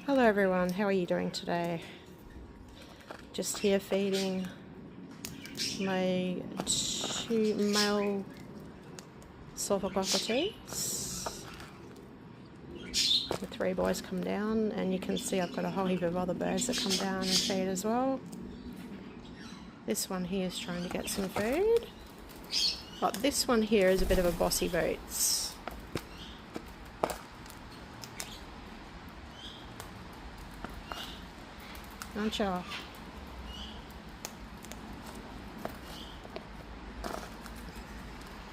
Hello everyone, how are you doing today? Just here feeding my 2 male sulfur cockatoos. The 3 boys come down, and you can see I've got a whole heap of other birds that come down and feed as well. This one here is trying to get some food. But this one here is a bit of a bossy boots. Aren't you?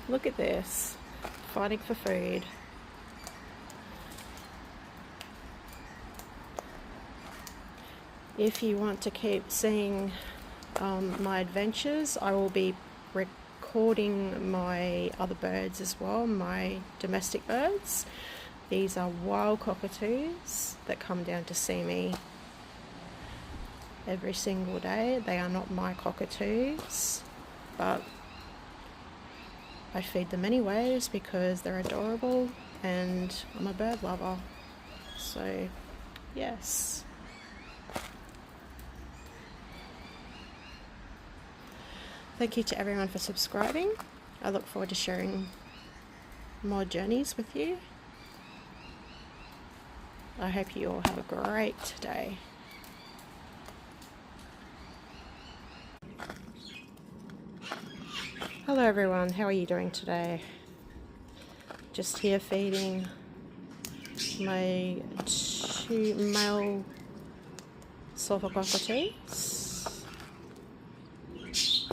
Look at this, fighting for food. If you want to keep seeing my adventures, I will be recording my other birds as well, my domestic birds. These are wild cockatoos that come down to see me every single day. They are not my cockatoos, but I feed them anyways because they're adorable and I'm a bird lover. So yes. Thank you to everyone for subscribing. I look forward to sharing more journeys with you. I hope you all have a great day. Hello everyone, how are you doing today? Just here feeding my 2 male sulfur cockatoos.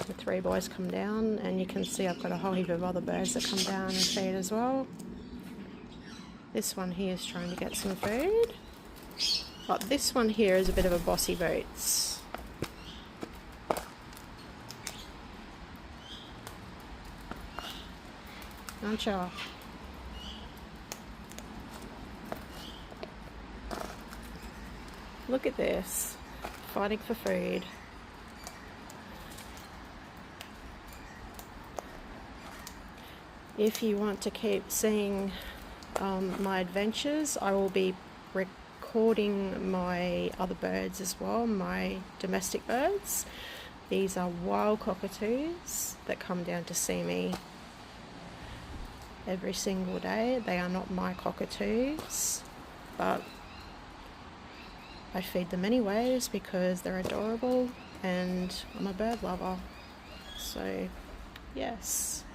The 3 boys come down, and you can see I've got a whole heap of other birds that come down and feed as well. This one here is trying to get some food. But this one here is a bit of a bossy boots. Aren't you? Look at this, fighting for food. If you want to keep seeing my adventures, I will be recording my other birds as well, my domestic birds. These are wild cockatoos that come down to see me every single day. They are not my cockatoos, but I feed them anyways because they're adorable and I'm a bird lover. So yes.